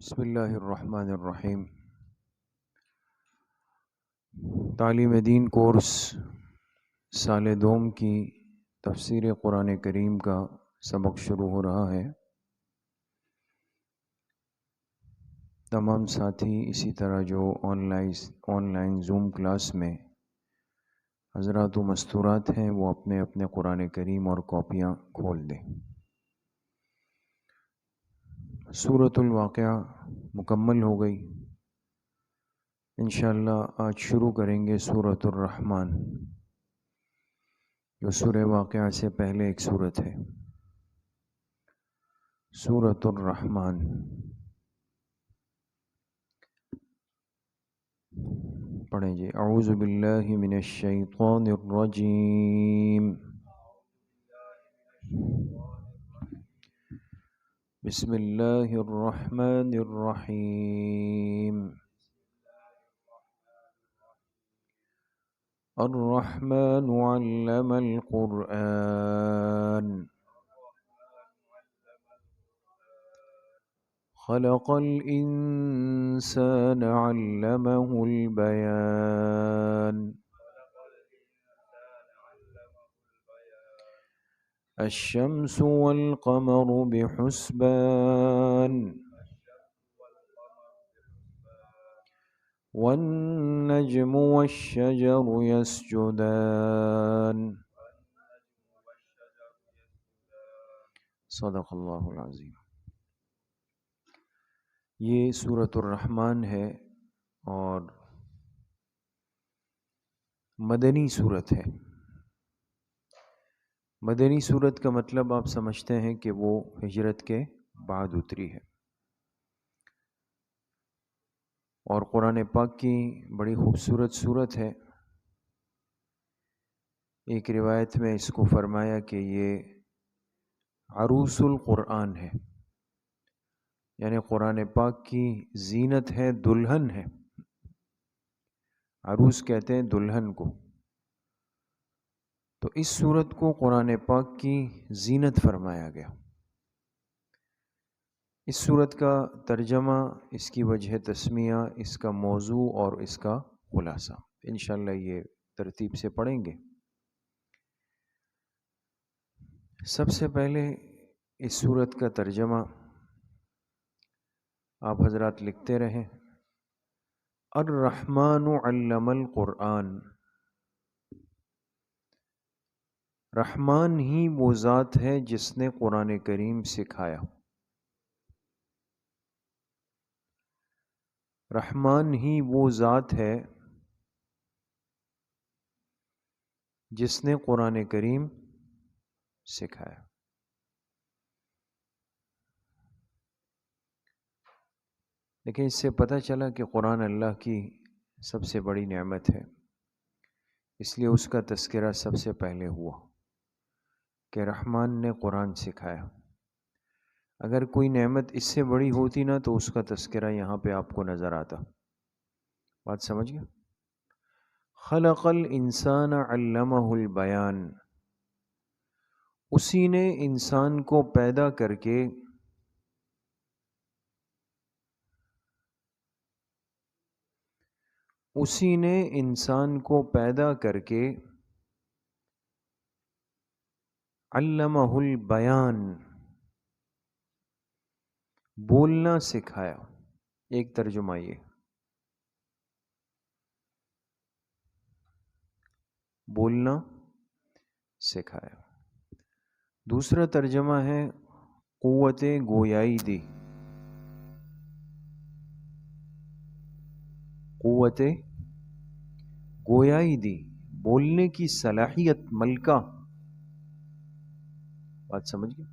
بسم اللہ الرحمن الرحیم۔ تعلیم دین کورس سال دوم کی تفسیر قرآن کریم کا سبق شروع ہو رہا ہے۔ تمام ساتھی اسی طرح جو آن لائن زوم کلاس میں حضرات و مستورات ہیں وہ اپنے اپنے قرآن کریم اور کاپیاں کھول دیں۔ سورۃ الواقعہ مکمل ہو گئی۔ انشاءاللہ آج شروع کریں گے سورۃ الرحمن، جو سورہ واقعہ سے پہلے ایک سورت ہے۔ سورۃ الرحمن۔ پڑھیں جی۔ اعوذ باللہ من الشیطان الرجیم، بسم اللہ الرحمن الرحیم۔ الرحمن علم القرآن، خلق الإنسان علمه البيان، الشمس والقمر بحسبان، والنجم والشجر يسجدان، صدق اللہ العظیم۔ یہ سورۃ الرحمن ہے اور مدنی سورت ہے۔ مدنی سورت کا مطلب آپ سمجھتے ہیں کہ وہ ہجرت کے بعد اتری ہے، اور قرآن پاک کی بڑی خوبصورت سورت ہے۔ ایک روایت میں اس کو فرمایا کہ یہ عروس القرآن ہے، یعنی قرآن پاک کی زینت ہے، دلہن ہے۔ عروس کہتے ہیں دلہن کو، تو اس سورت کو قرآن پاک کی زینت فرمایا گیا۔ اس سورت کا ترجمہ، اس کی وجہ تسمیہ، اس کا موضوع اور اس کا خلاصہ انشاءاللہ یہ ترتیب سے پڑھیں گے۔ سب سے پہلے اس سورت کا ترجمہ آپ حضرات لکھتے رہیں۔ الرحمن علم القرآن، رحمان ہی وہ ذات ہے جس نے قرآن کریم سکھایا۔ رحمان ہی وہ ذات ہے جس نے قرآن کریم سکھایا۔ لیکن اس سے پتہ چلا کہ قرآن اللہ کی سب سے بڑی نعمت ہے، اس لیے اس کا تذکرہ سب سے پہلے ہوا کہ رحمان نے قرآن سکھایا۔ اگر کوئی نعمت اس سے بڑی ہوتی نا تو اس کا تذکرہ یہاں پہ آپ کو نظر آتا۔ بات سمجھ گئے؟ خلق الانسان علمہ البیان، اسی نے انسان کو پیدا کر کے علمہ البیان، بولنا سکھایا۔ ایک ترجمہ یہ، بولنا سکھایا۔ دوسرا ترجمہ ہے قوت گویائی دی، قوت گویائی دی، بولنے کی صلاحیت، ملکہ۔ بات سمجھ گئے؟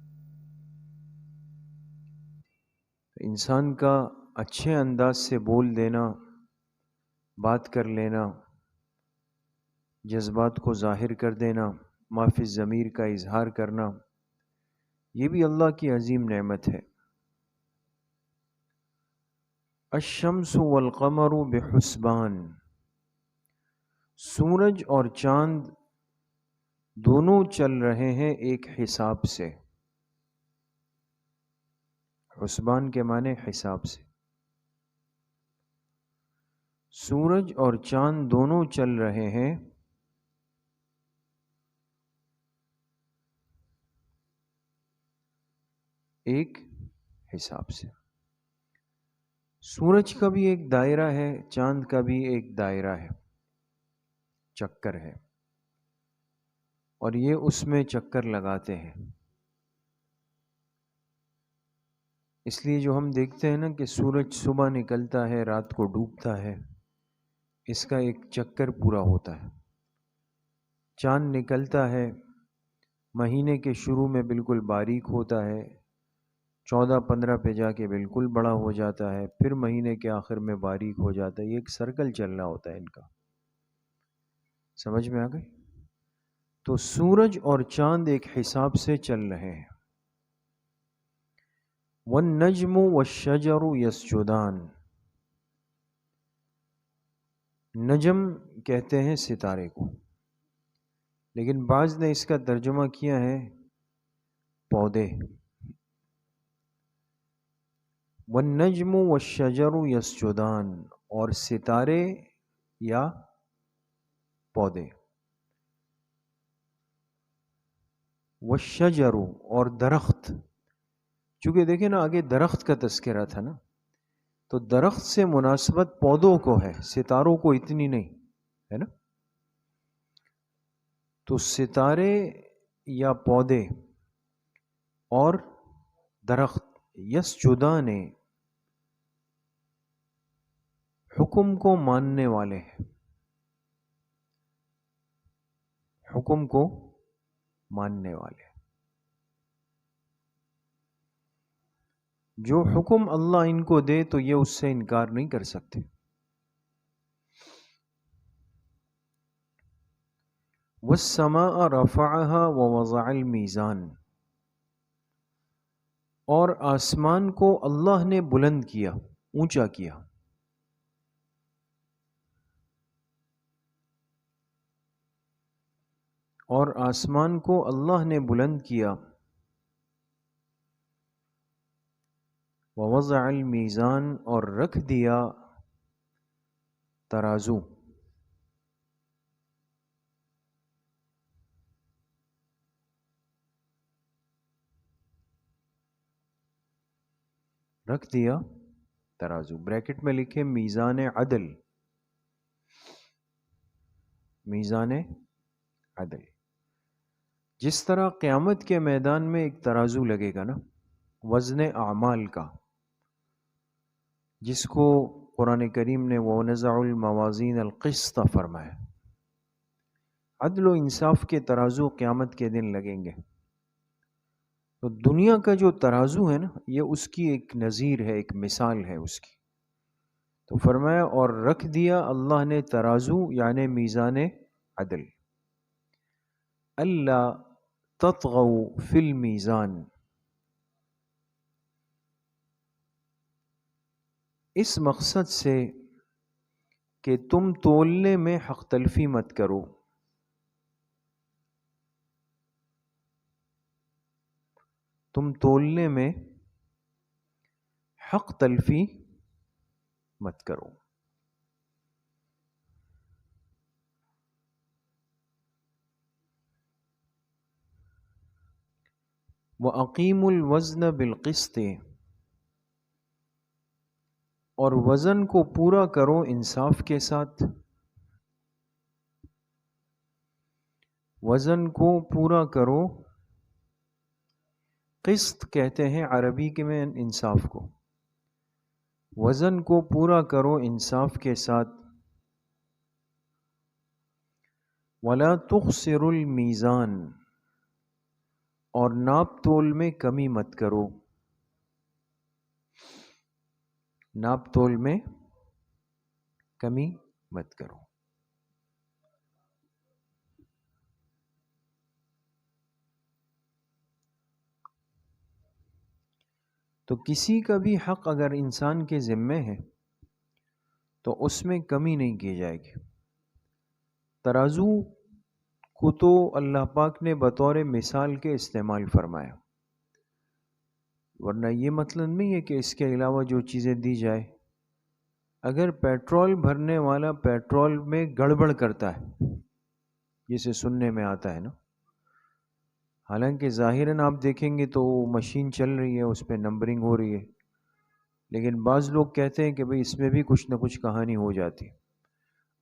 انسان کا اچھے انداز سے بول دینا، بات کر لینا، جذبات کو ظاہر کر دینا، ما فی الضمیر کا اظہار کرنا، یہ بھی اللہ کی عظیم نعمت ہے۔ الشمس والقمر بحسبان، سورج اور چاند دونوں چل رہے ہیں ایک حساب سے۔ حسبان کے معنی حساب سے۔ سورج اور چاند دونوں چل رہے ہیں ایک حساب سے. سورج کا بھی ایک دائرہ ہے، چاند کا بھی ایک دائرہ ہے، چکر ہے، اور یہ اس میں چکر لگاتے ہیں. اس لیے جو ہم دیکھتے ہیں نا کہ سورج صبح نکلتا ہے رات کو ڈوبتا ہے، اس کا ایک چکر پورا ہوتا ہے. چاند نکلتا ہے مہینے کے شروع میں بالکل باریک ہوتا ہے، 14-15 پہ جا کے بالکل بڑا ہو جاتا ہے، پھر مہینے کے آخر میں باریک ہو جاتا ہے. یہ ایک سرکل چل رہا ہوتا ہے ان کا. سمجھ میں آ گئی؟ تو سورج اور چاند ایک حساب سے چل رہے ہیں. والنجم والشجر یسجدان. نجم کہتے ہیں ستارے کو، لیکن بعض نے اس کا ترجمہ کیا ہے پودے. والنجم والشجر یسجدان، اور ستارے یا پودے. والشجر، اور درخت. چونکہ دیکھیں نا آگے درخت کا تذکرہ تھا نا، تو درخت سے مناسبت پودوں کو ہے، ستاروں کو اتنی نہیں ہے نا. تو ستارے یا پودے اور درخت یسجدان حکم کو ماننے والے ہیں، حکم کو ماننے والے. جو حکم اللہ ان کو دے تو یہ اس سے انکار نہیں کر سکتے. والسماء رفعها ووضع الميزان، اور آسمان کو اللہ نے بلند کیا، اونچا کیا. اور آسمان کو اللہ نے بلند کیا. ووضع المیزان، اور رکھ دیا ترازو. رکھ دیا ترازو، بریکٹ میں لکھے میزان عدل. میزان عدل. جس طرح قیامت کے میدان میں ایک ترازو لگے گا نا وزن اعمال کا، جس کو قرآن کریم نے وَنَزَعُ الْمَوَازِينَ الْقِسْطَ فرمایا. عدل و انصاف کے ترازو قیامت کے دن لگیں گے. تو دنیا کا جو ترازو ہے نا یہ اس کی ایک نظیر ہے، ایک مثال ہے اس کی. تو فرمایا اور رکھ دیا اللہ نے ترازو، یعنی میزان عدل. اللہ تطغوا فی المیزان، اس مقصد سے کہ تم تولنے میں حق تلفی مت کرو. تم تولنے میں حق تلفی مت کرو. وَأَقِيمُوا الْوَزْنَ بِالْقِسْطِ، اور وزن کو پورا کرو انصاف کے ساتھ. وزن کو پورا کرو، قسط کہتے ہیں عربی کے میں انصاف کو. وزن کو پورا کرو انصاف کے ساتھ. وَلَا تُخْسِرُوا الْمِيزَانَ، اور ناپ تول میں کمی مت کرو. ناپ تول میں کمی مت کرو. تو کسی کا بھی حق اگر انسان کے ذمے ہے تو اس میں کمی نہیں کی جائے گی. ترازو کو تو اللہ پاک نے بطور مثال کے استعمال فرمایا، ورنہ یہ مطلب نہیں ہے کہ اس کے علاوہ جو چیزیں دی جائے اگر پیٹرول بھرنے والا پیٹرول میں گڑبڑ کرتا ہے، جسے سننے میں آتا ہے نا، حالانکہ ظاہراً آپ دیکھیں گے تو مشین چل رہی ہے، اس پہ نمبرنگ ہو رہی ہے، لیکن بعض لوگ کہتے ہیں کہ بھئی اس میں بھی کچھ نہ کچھ کہانی ہو جاتی.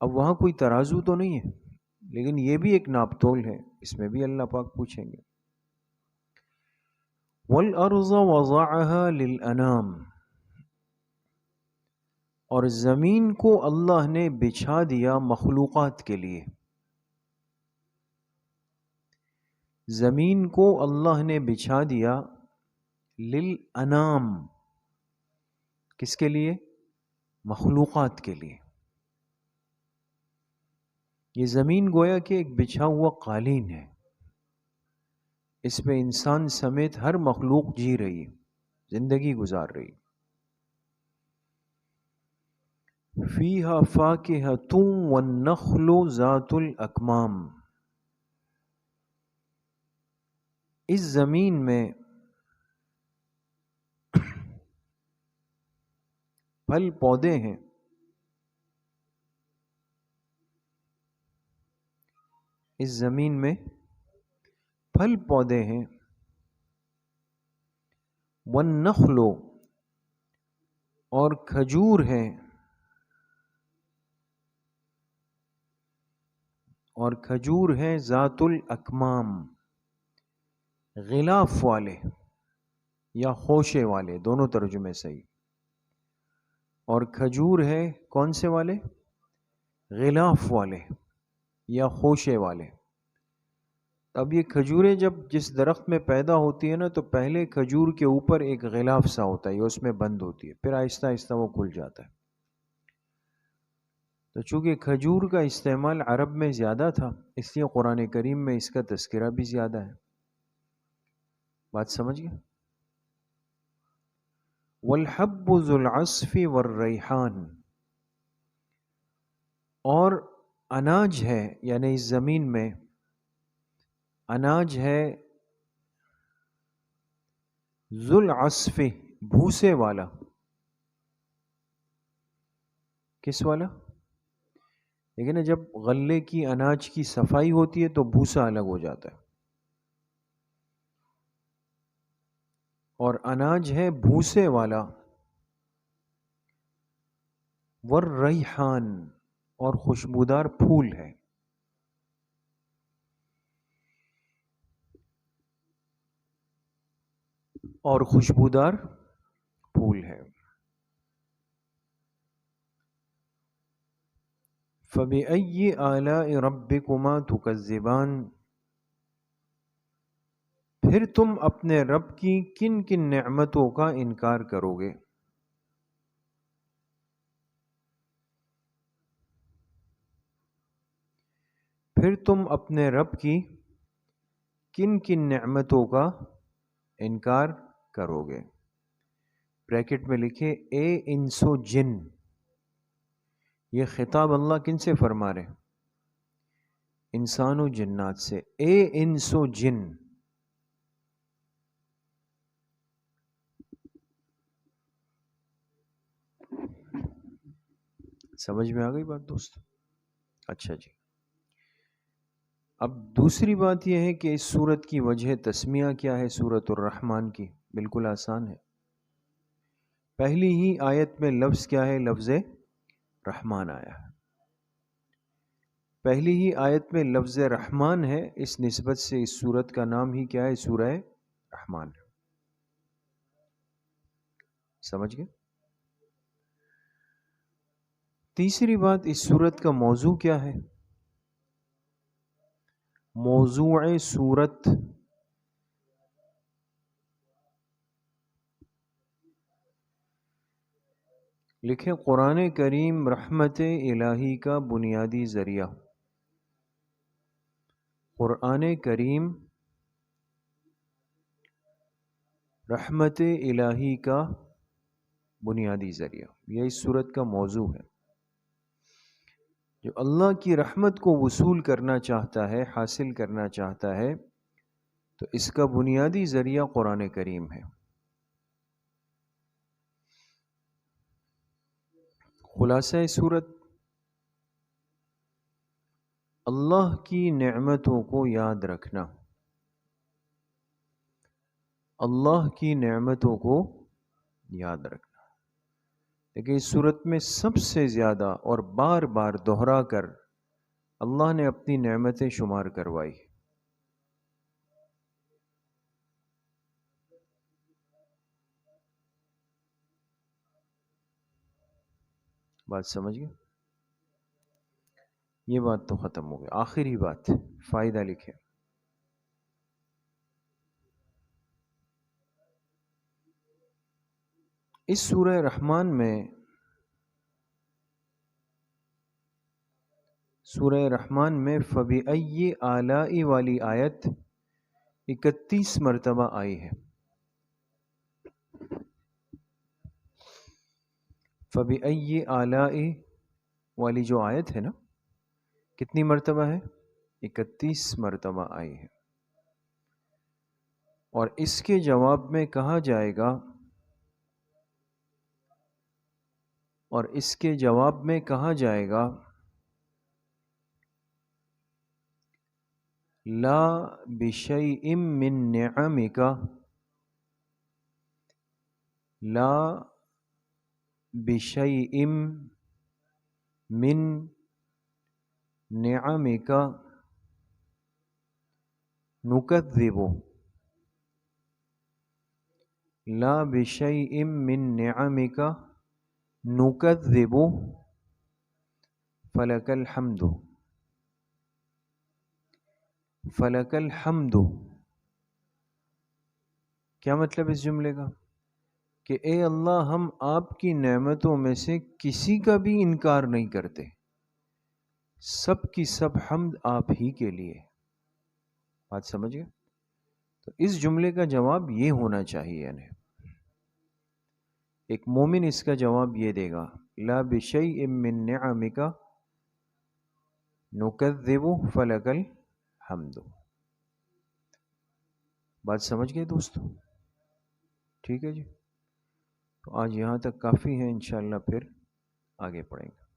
اب وہاں کوئی ترازو تو نہیں ہے، لیکن یہ بھی ایک ناپ تول ہے، اس میں بھی اللہ پاک پوچھیں گے. وَالْأَرْضَ وَضَعَهَا لِلْأَنَامِ، اور زمین کو اللہ نے بچھا دیا مخلوقات کے لیے. زمین کو اللہ نے بچھا دیا للانام، کس کے لیے؟ مخلوقات کے لیے. یہ زمین گویا کہ ایک بچھا ہوا قالین ہے، اس پہ انسان سمیت ہر مخلوق جی رہی ہے، زندگی گزار رہی. فیہا فاکہۃ والنخل ذات الاکمام، اس زمین میں پھل پودے ہیں، اس زمین میں پھل پودے ہیں. والنخل، اور کھجور ہیں، اور کھجور ہیں ذات الاکمام، غلاف والے یا خوشے والے، دونوں ترجمے صحیح. اور کھجور ہے کون سے والے؟ غلاف والے یا خوشے والے. اب یہ کھجوریں جب جس درخت میں پیدا ہوتی ہے نا، تو پہلے کھجور کے اوپر ایک غلاف سا ہوتا ہے، یہ اس میں بند ہوتی ہے، پھر آہستہ آہستہ وہ کھل جاتا ہے. تو چونکہ کھجور کا استعمال عرب میں زیادہ تھا، اس لیے قرآن کریم میں اس کا تذکرہ بھی زیادہ ہے. بات سمجھ گئے؟ والحب ذو العصف والریحان، اور اناج ہے، یعنی اس زمین میں اناج ہے ذو العصف، بھوسے والا. کس والا؟ لیکن جب غلے کی اناج کی صفائی ہوتی ہے تو بھوسا الگ ہو جاتا ہے، اور اناج ہے بھوسے والا. والریحان، اور خوشبودار پھول ہے. اور خوشبودار پھول ہے. فَبِأَيِّ آلَاءِ رَبِّكُمَا تُكَذِّبَانِ، پھر تم اپنے رب کی کن کن نعمتوں کا انکار کرو گے؟ پھر تم اپنے رب کی کن کن نعمتوں کا انکار کرو گے؟ بریکٹ میں لکھے اے انس و جن. یہ خطاب اللہ کن سے فرما رہے؟ انسان و جنات سے. اے انس و جن، سمجھ میں آ گئی بات دوست؟ اچھا جی. اب دوسری بات یہ ہے کہ اس سورت کی وجہ تسمیہ کیا ہے سورت الرحمن کی؟ بالکل آسان ہے. پہلی ہی آیت میں لفظ کیا ہے؟ لفظ رحمان آیا ہے. پہلی ہی آیت میں لفظ رحمان ہے، اس نسبت سے اس سورت کا نام ہی کیا ہے؟ سورہ رحمان. سمجھ گئے؟ تیسری بات، اس سورت کا موضوع کیا ہے؟ موضوع سورت لکھیں قرآن کریم رحمت الہی کا بنیادی ذریعہ. قرآن کریم رحمت الہی کا بنیادی ذریعہ، یہ اس سورت کا موضوع ہے. جو اللہ کی رحمت کو وصول کرنا چاہتا ہے، حاصل کرنا چاہتا ہے، تو اس کا بنیادی ذریعہ قرآن کریم ہے. خلاصہ صورت، اللہ کی نعمتوں کو یاد رکھنا، اللہ کی نعمتوں کو یاد رکھنا۔ لیکن اس صورت میں سب سے زیادہ اور بار بار دہرا کر اللہ نے اپنی نعمتیں شمار کروائی۔ بات سمجھ گئے؟ یہ بات تو ختم ہو گئی، آخری بات فائدہ لکھے۔ اس سورہ رحمان میں، سورہ رحمان میں فَبِأَيِّ آلاء والی آیت 31 مرتبہ آئی ہے۔ فَبِأَيِّ آلاء والی جو آیت ہے نا، کتنی مرتبہ ہے؟ 31 مرتبہ آئی ہے۔ اور اس کے جواب میں کہا جائے گا، اور اس کے جواب میں کہا جائے گا لا بشیء من نعمک، لا بشیء من نعمک نکذب، لا بشیء من نعمک نکذب فلک الحمد، فلک الحمد۔ کیا مطلب اس جملے کا؟ کہ اے اللہ، ہم آپ کی نعمتوں میں سے کسی کا بھی انکار نہیں کرتے، سب کی سب حمد آپ ہی کے لیے۔ بات سمجھ گئے؟ تو اس جملے کا جواب یہ ہونا چاہیے، یعنی ایک مومن اس کا جواب یہ دے گا، لا بشیء من نعمک نکذب فلک الحمد۔ بات سمجھ گئے دوستو؟ ٹھیک ہے جی، تو آج یہاں تک کافی ہے، انشاءاللہ پھر آگے پڑھیں گے۔